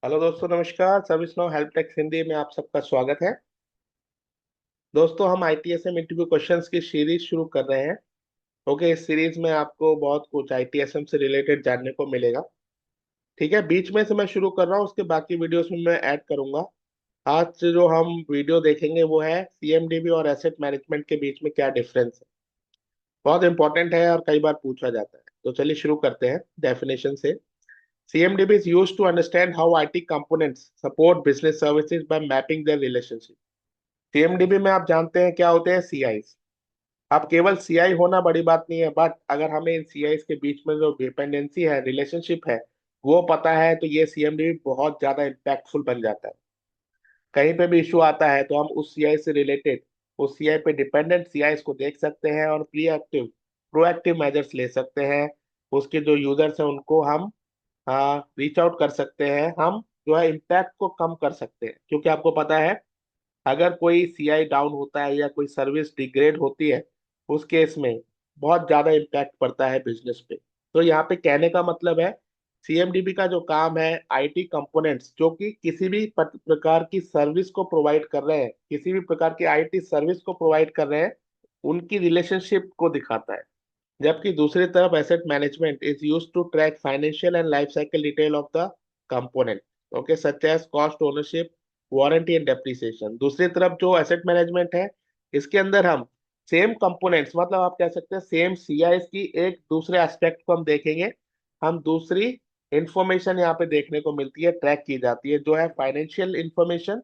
Hello दोस्तों, नमस्कार। ServiceNow help techs Hindi में आप सबका स्वागत है। दोस्तों, हम आईटीएसएम इंटरव्यू क्वेश्चंस की सीरीज शुरू कर रहे हैं। ओके, इस सीरीज में आपको बहुत कुछ आईटीएसएम से रिलेटेड जानने को मिलेगा। ठीक है, बीच में से मैं शुरू कर रहा हूँ, उसके बाकी वीडियोस में मैं ऐड करूंगा। आज से जो हम वीडियो देखेंगे वो है सीएमडीबी और एसेट मैनेजमेंट के बीच में क्या डिफरेंस है। बहुत इंपॉर्टेंट है और कई बार पूछा जाता है। तो चलिए शुरू करते हैं डेफिनेशन से। CMDB is used to understand how IT components support business services by mapping their relationship। CMDB में आप जानते हैं क्या होते हैं CIs। अब केवल CI होना बड़ी बात नहीं है, बट अगर हमें इन CIs के बीच में जो डिपेंडेंसी है, रिलेशनशिप है, वो पता है तो ये CMDB बहुत ज्यादा इम्पैक्टफुल बन जाता है। कहीं पे भी इशू आता है तो हम उस CI से रिलेटेड उस CI पे डिपेंडेंट CIs को देख सकते हैं और प्रोएक्टिव मेजर्स ले सकते हैं। उसके जो यूजर्स हैं उनको हम रीच आउट कर सकते हैं। हम जो है इम्पैक्ट को कम कर सकते हैं, क्योंकि आपको पता है अगर कोई CI डाउन होता है या कोई सर्विस डिग्रेड होती है, उस केस में बहुत ज्यादा इम्पैक्ट पड़ता है बिजनेस पे। तो यहाँ पे कहने का मतलब है CMDB का जो काम है, IT कंपोनेंट्स जो कि किसी भी प्रकार की सर्विस को प्रोवाइड कर रहे हैं, किसी भी प्रकार की IT सर्विस को प्रोवाइड कर रहे हैं, उनकी रिलेशनशिप को दिखाता है। जबकि दूसरी तरफ asset management is used to track financial and life cycle detail of the component, okay, such as cost, ownership, warranty and depreciation. दूसरी तरफ जो एसेट मैनेजमेंट है, इसके अंदर हम सेम कंपोनेंट्स, मतलब आप कह सकते हैं सेम CIs की एक दूसरे एस्पेक्ट को हम देखेंगे। हम दूसरी इंफॉर्मेशन यहाँ पे देखने को मिलती है, ट्रैक की जाती है, जो है फाइनेंशियल इंफॉर्मेशन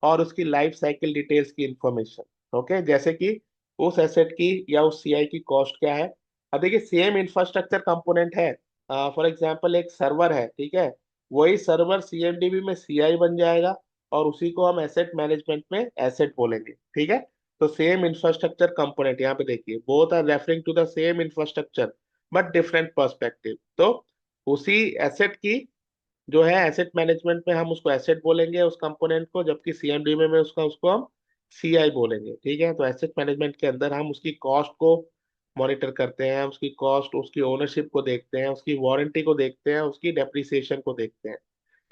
और उसकी लाइफ साइकिल डिटेल्स की इंफॉर्मेशन। ओके, जैसे कि उस एसेट की या उस CI की कॉस्ट क्या है। अब देखिए, सेम इंफ्रास्ट्रक्चर कंपोनेंट है। फॉर एग्जांपल एक सर्वर है, ठीक है। वही सर्वर CMDB में CI बन जाएगा और उसी को हम एसेट मैनेजमेंट में एसेट बोलेंगे, ठीक है। तो सेम इंफ्रास्ट्रक्चर कंपोनेंट, यहाँ पे देखिए, both are referring to the same infrastructure but different perspective. तो उसी एसेट की जो है एसेट मैनेजमेंट में हम उसको एसेट बोलेंगे उस कंपोनेंट को, जबकि CMDB में उसका उसको हम CI बोलेंगे, ठीक है। तो एसेट मैनेजमेंट के अंदर हम उसकी कॉस्ट को मॉनिटर करते हैं, उसकी कॉस्ट, उसकी ओनरशिप को देखते हैं, उसकी वारंटी को देखते हैं, उसकी डेप्रिसिएशन को देखते हैं,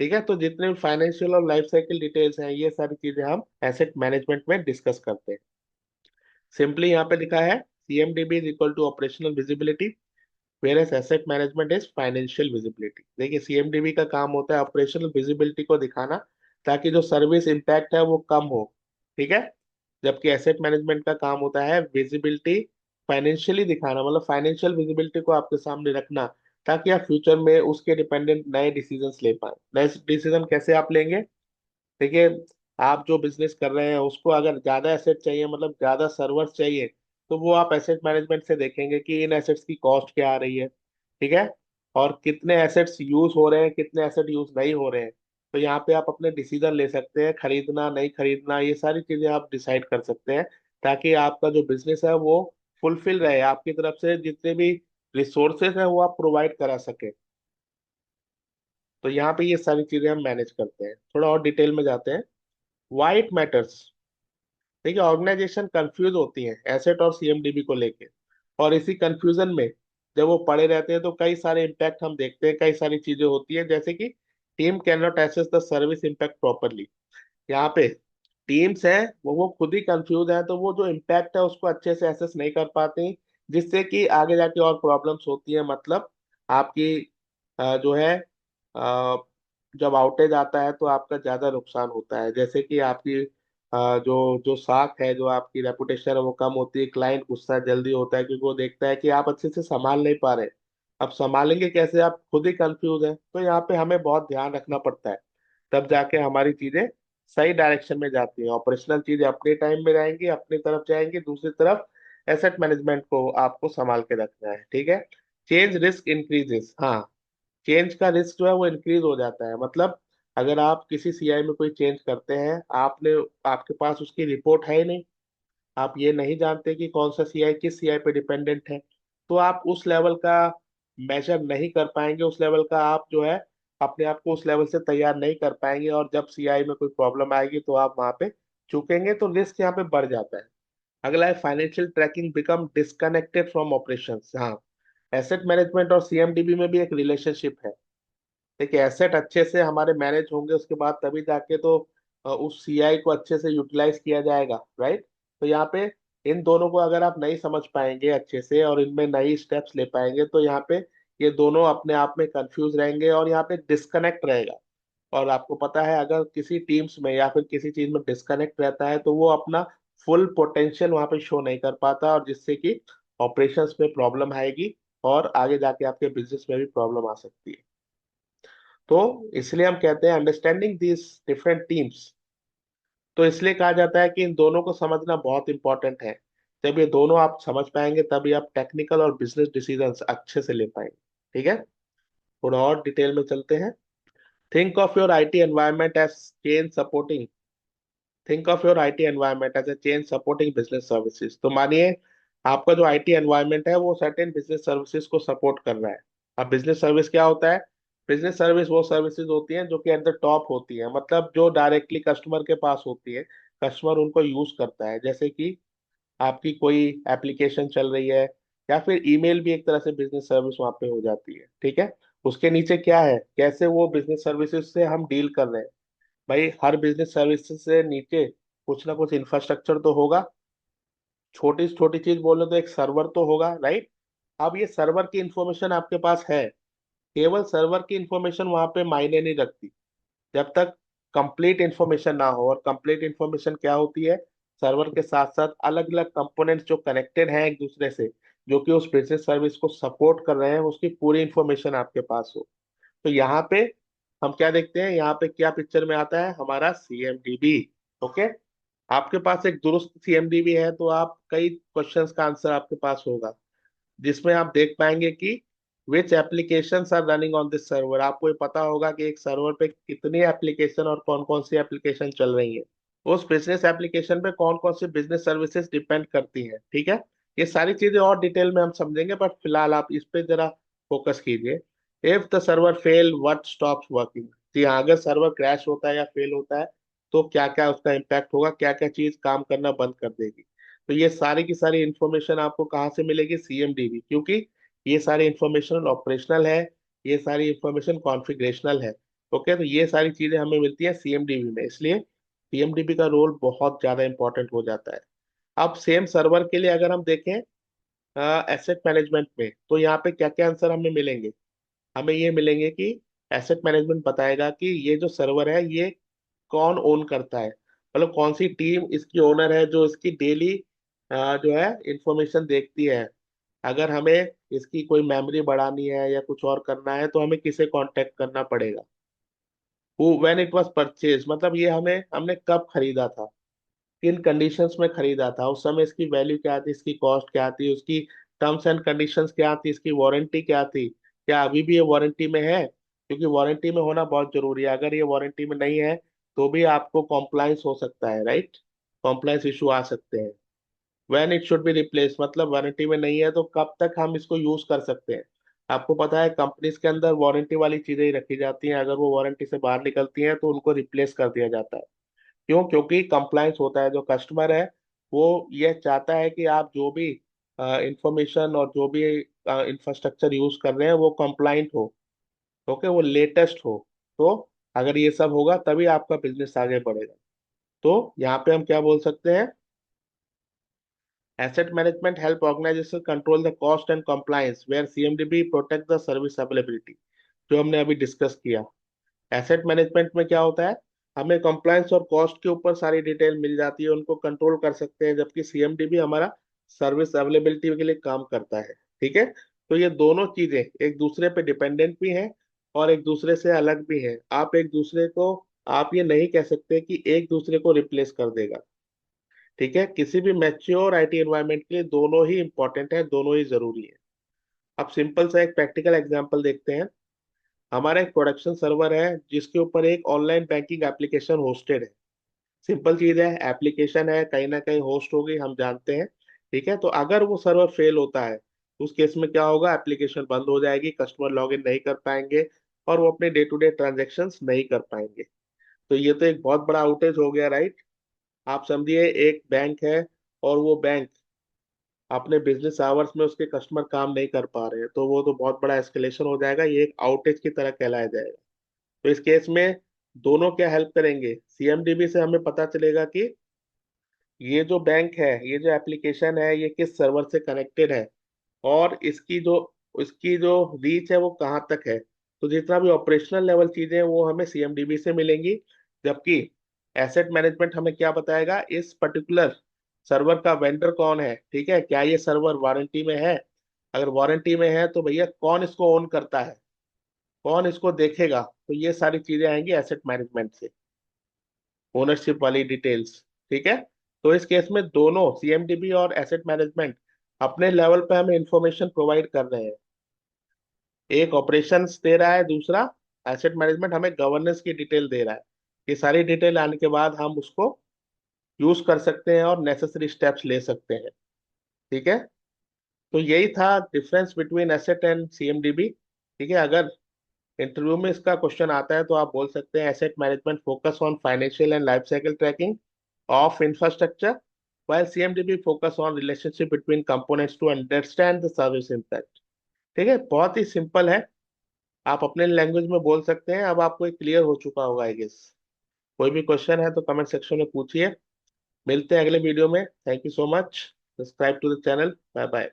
ठीक है। तो जितने भी फाइनेंशियल और लाइफ साइकिल डिटेल्स हैं, ये सारी चीजें हम एसेट मैनेजमेंट में डिस्कस करते हैं। सिंपली यहाँ पे लिखा है CMDB is equal to operational visibility, whereas asset management is financial visibility. देखिए, CMDB का काम होता है ऑपरेशनल विजिबिलिटी को दिखाना, ताकि जो सर्विस इम्पैक्ट है वो कम हो, ठीक है। जबकि एसेट मैनेजमेंट का काम होता है विजिबिलिटी फाइनेंशियली दिखाना, मतलब फाइनेंशियल विजिबिलिटी को आपके सामने रखना, ताकि आप फ्यूचर में उसके डिपेंडेंट नए डिसीजंस ले पाए। नए डिसीजन कैसे आप लेंगे? देखिए, आप जो बिजनेस कर रहे हैं उसको अगर ज्यादा एसेट चाहिए, मतलब ज्यादा सर्वर्स चाहिए, तो वो आप एसेट मैनेजमेंट से देखेंगे कि इन एसेट्स की कॉस्ट क्या आ रही है, ठीक है, और कितने एसेट्स यूज हो रहे हैं, कितने एसेट यूज नहीं हो रहे हैं। तो यहाँ पे आप अपने डिसीजन ले सकते हैं, खरीदना नहीं खरीदना, ये सारी चीजें आप डिसाइड कर सकते हैं, ताकि आपका जो बिजनेस है वो फुलफिल रहे, आपकी तरफ से जितने भी रिसोर्सेज हैं वो आप प्रोवाइड करा सके। तो यहाँ पे ये सारी चीजें हम मैनेज करते हैं। थोड़ा और डिटेल में जाते हैं। White matters. देखिए, ऑर्गेनाइजेशन कंफ्यूज होती है एसेट और CMDB को लेके, और इसी कंफ्यूजन में जब वो पड़े रहते हैं तो कई सारे इम्पैक्ट हम देखते हैं, कई सारी चीजें होती है, जैसे कि team can not assess the service impact properly. यहाँ पे टीम्स हैं वो खुद ही कंफ्यूज है, तो वो जो इम्पैक्ट है उसको अच्छे से एसेस नहीं कर पाते, जिससे कि आगे जाके और प्रॉब्लम्स होती है। मतलब आपकी जो है जब आउटेज आता है तो आपका ज्यादा नुकसान होता है, जैसे कि आपकी जो जो साख है, जो आपकी रेपुटेशन है वो कम होती है, क्लाइंट गुस्सा जल्दी होता है, क्योंकि वो देखता है कि आप अच्छे से संभाल नहीं पा रहे। अब संभालेंगे कैसे, आप खुद ही कंफ्यूज है। तो यहाँ पे हमें बहुत ध्यान रखना पड़ता है, तब जाके हमारी चीजें सही डायरेक्शन में जाती है। ऑपरेशनल चीजें अपने टाइम में रहेंगी, अपनी तरफ जाएंगी, दूसरी तरफ एसेट मैनेजमेंट को आपको संभाल के रखना है, ठीक है। Change risk increases. हाँ, चेंज का रिस्क जो है वो इंक्रीज हो जाता है। मतलब अगर आप किसी CI में कोई चेंज करते हैं, आपने आपके पास उसकी रिपोर्ट है ही नहीं, आप ये नहीं जानते कि कौन सा CI किस CI पे डिपेंडेंट है, तो आप उस लेवल का मेजर नहीं कर पाएंगे, उस लेवल का आप जो है अपने आप को उस लेवल से तैयार नहीं कर पाएंगे, और जब CI में कोई प्रॉब्लम आएगी तो आप वहां पे चूकेंगे, तो रिस्क यहाँ पे बढ़ जाता है। अगला है financial tracking become disconnected from operations. हाँ, एसेट मैनेजमेंट और CMDB में भी एक रिलेशनशिप है। देखिए एसेट अच्छे से हमारे मैनेज होंगे उसके बाद तभी जाके तो उस सीआई को अच्छे से यूटिलाइज किया जाएगा, राइट। तो यहाँ पे इन दोनों को अगर आप नहीं समझ पाएंगे अच्छे से और इनमें नई स्टेप्स ले पाएंगे तो यहाँ पे ये दोनों अपने आप में कंफ्यूज रहेंगे और यहाँ पे डिस्कनेक्ट रहेगा। और आपको पता है अगर किसी टीम्स में या फिर किसी चीज में डिस्कनेक्ट रहता है तो वो अपना फुल पोटेंशियल वहां पे शो नहीं कर पाता और जिससे कि ऑपरेशंस में प्रॉब्लम आएगी और आगे जाके आपके बिजनेस में भी प्रॉब्लम आ सकती है। तो इसलिए हम कहते हैं अंडरस्टैंडिंग दीज डिफरेंट टीम्स। तो इसलिए कहा जाता है कि इन दोनों को समझना बहुत इंपॉर्टेंट है। जब ये दोनों आप समझ पाएंगे तभी आप टेक्निकल और बिजनेस डिसीजंस अच्छे से ले पाएंगे। ठीक है, थोड़ा और डिटेल में चलते हैं। Think of your IT environment as chain supporting think of your IT environment as a chain supporting business services. तो मानिए आपका जो आईटी एनवायरनमेंट है वो सर्टेन बिजनेस सर्विसेज को सपोर्ट कर रहा है। अब बिजनेस सर्विस क्या होता है? बिजनेस सर्विस वो सर्विसेज होती हैं जो कि एट द टॉप होती हैं, मतलब जो डायरेक्टली कस्टमर के पास होती है, कस्टमर उनको यूज करता है। जैसे कि आपकी कोई एप्लीकेशन चल रही है या फिर ईमेल भी एक तरह से बिजनेस सर्विस वहां पे हो जाती है। ठीक है, उसके नीचे क्या है, कैसे वो बिजनेस सर्विसेज से हम डील कर रहे हैं। भाई हर बिजनेस सर्विसेज से नीचे कुछ ना कुछ इंफ्रास्ट्रक्चर तो होगा। छोटी से छोटी चीज बोले तो एक सर्वर तो होगा, राइट। अब ये सर्वर की इंफॉर्मेशन आपके पास है, केवल सर्वर की इंफॉर्मेशन वहां पे मायने नहीं रखती जब तक कंप्लीट इंफॉर्मेशन ना हो। और कंप्लीट इंफॉर्मेशन क्या होती है? सर्वर के साथ साथ अलग अलग कंपोनेंट्स जो कनेक्टेड हैं एक दूसरे से, जो कि उस बिजनेस सर्विस को सपोर्ट कर रहे हैं, उसकी पूरी इंफॉर्मेशन आपके पास हो। तो यहाँ पे हम क्या देखते हैं, यहाँ पे क्या पिक्चर में आता है हमारा सीएमडीबी। ओके, आपके पास एक दुरुस्त सीएमडीबी है तो आप कई क्वेश्चंस का आंसर आपके पास होगा, जिसमें आप देख पाएंगे कि which applications are running on this server. आपको ये पता होगा कि एक सर्वर पे कितनी एप्लीकेशन और कौन कौन सी एप्लीकेशन चल रही है, उस बिजनेस एप्लीकेशन पे कौन कौन सी बिजनेस सर्विसेज डिपेंड करती हैं। ठीक है, ये सारी चीजें और डिटेल में हम समझेंगे बट फिलहाल आप इस पे जरा फोकस कीजिए। If the server fail what stops working. जी हाँ, अगर सर्वर क्रैश होता है या फेल होता है तो क्या क्या उसका इम्पैक्ट होगा, क्या क्या चीज काम करना बंद कर देगी। तो ये सारी की सारी इंफॉर्मेशन आपको कहाँ से मिलेगी? सीएमडीबी, क्योंकि ये सारी इंफॉर्मेशन ऑपरेशनल है, ये सारी इंफॉर्मेशन कॉन्फ़िगरेशनल है। ओके, तो ये सारी चीजें हमें मिलती है सीएमडीबी में, इसलिए सीएमडीबी का रोल बहुत ज्यादा इंपॉर्टेंट हो जाता है। अब सेम सर्वर के लिए अगर हम देखें एसेट मैनेजमेंट में, तो यहाँ पे क्या क्या आंसर हमें मिलेंगे? हमें ये मिलेंगे कि एसेट मैनेजमेंट बताएगा कि ये जो सर्वर है ये कौन ओन करता है, मतलब कौन सी टीम इसकी ओनर है जो इसकी डेली जो है इंफॉर्मेशन देखती है। अगर हमें इसकी कोई मेमोरी बढ़ानी है या कुछ और करना है तो हमें किसे कांटेक्ट करना पड़ेगा। व्हेन इट वाज परचेज, मतलब ये हमें हमने कब खरीदा था, किन कंडीशंस में खरीदा था, उस समय इसकी वैल्यू क्या थी, इसकी कॉस्ट क्या थी, उसकी टर्म्स एंड कंडीशंस क्या थी, इसकी वारंटी क्या थी, क्या अभी भी ये वारंटी में है, क्योंकि वारंटी में होना बहुत जरूरी है। अगर ये वारंटी में नहीं है तो भी आपको कॉम्प्लायंस हो सकता है, राइट, कॉम्प्लायंस इशू आ सकते हैं। When it should be replace, मतलब वारंटी में नहीं है तो कब तक हम इसको यूज कर सकते हैं। आपको पता है कंपनीज के अंदर वारंटी वाली चीजें ही रखी जाती हैं, अगर वो वारंटी से बाहर निकलती हैं तो उनको रिप्लेस कर दिया जाता है। क्यों? क्योंकि कंप्लायंस होता है, जो कस्टमर है वो ये चाहता है कि आप जो भी इंफॉर्मेशन और जो भी इंफ्रास्ट्रक्चर यूज कर रहे हैं वो कंप्लाइंट हो, ओके, वो लेटेस्ट हो। तो अगर ये सब होगा तभी आपका बिजनेस आगे बढ़ेगा। तो यहाँ पे हम क्या बोल सकते हैं, asset management help organisation control the cost and compliance where CMDB protect the service availability, जो हमने अभी डिस्कस किया। एसेट मैनेजमेंट में क्या होता है, हमें कंप्लायंस और कॉस्ट के ऊपर सारी डिटेल मिल जाती है, उनको कंट्रोल कर सकते हैं, जबकि सीएमडीबी हमारा सर्विस अवेलेबिलिटी के लिए काम करता है। ठीक है, तो ये दोनों चीजें एक दूसरे पे डिपेंडेंट भी हैं और एक दूसरे से अलग भी हैं। आप एक दूसरे को, आप ये नहीं कह सकते कि एक दूसरे को रिप्लेस कर देगा। ठीक है, किसी भी मैच्योर आईटी एनवायरनमेंट के लिए दोनों ही इंपॉर्टेंट है, दोनों ही जरूरी है। अब सिंपल सा एक प्रैक्टिकल एग्जांपल देखते हैं। हमारा एक प्रोडक्शन सर्वर है जिसके ऊपर एक ऑनलाइन बैंकिंग एप्लीकेशन होस्टेड है। सिंपल चीज है, एप्लीकेशन है, कहीं ना कहीं होस्ट होगी, हम जानते हैं। ठीक है, तो अगर वो सर्वर फेल होता है उस केस में क्या होगा, एप्लीकेशन बंद हो जाएगी, कस्टमर लॉगिन नहीं कर पाएंगे और वो अपने डे टू डे ट्रांजेक्शन्स नहीं कर पाएंगे। तो ये तो एक बहुत बड़ा आउटेज हो गया, राइट। आप समझिए एक बैंक है और वो बैंक अपने बिजनेस आवर्स में उसके कस्टमर काम नहीं कर पा रहे हैं तो वो तो बहुत बड़ा एस्केलेशन हो जाएगा, ये एक आउटेज की तरह कहलाया जाएगा। तो इस केस में दोनों क्या हेल्प करेंगे, सीएमडीबी से हमें पता चलेगा कि ये जो बैंक है, ये जो एप्लीकेशन है, ये किस सर्वर से कनेक्टेड है, और इसकी जो रीच है वो कहाँ तक है। तो जितना भी ऑपरेशनल लेवल चीजें हैं वो हमें सीएमडीबी से मिलेंगी। जबकि एसेट मैनेजमेंट हमें क्या बताएगा, इस पर्टिकुलर सर्वर का वेंडर कौन है, ठीक है, क्या ये सर्वर वारंटी में है, अगर वारंटी में है तो भैया कौन इसको ओन करता है, कौन इसको देखेगा। तो ये सारी चीजें आएंगी एसेट मैनेजमेंट से, ओनरशिप वाली डिटेल्स। ठीक है। तो इस केस में दोनों सीएमडीबी और एसेट मैनेजमेंट अपने लेवल पे हमें इंफॉर्मेशन प्रोवाइड कर रहे हैं। एक ऑपरेशंस दे रहा है, दूसरा एसेट मैनेजमेंट हमें गवर्नेंस की डिटेल दे रहा है। ये सारी डिटेल आने के बाद हम उसको यूज कर सकते हैं और नेसेसरी स्टेप्स ले सकते हैं। ठीक है। तो यही था डिफरेंस बिटवीन एसेट एंड सीएमडीबी। ठीक है। अगर इंटरव्यू में इसका क्वेश्चन आता है तो आप बोल सकते हैं asset management focus on financial and life cycle tracking of infrastructure, while CMDB focus on relationship between components to understand the service impact। ठीक है, बहुत ही सिंपल है, आप अपने लैंग्वेज में बोल सकते हैं। अब आपको क्लियर हो चुका होगा आई गेस। कोई भी क्वेश्चन है तो कमेंट सेक्शन में पूछिए। मिलते हैं अगले वीडियो में। Thank you so much. Subscribe to the channel. Bye bye.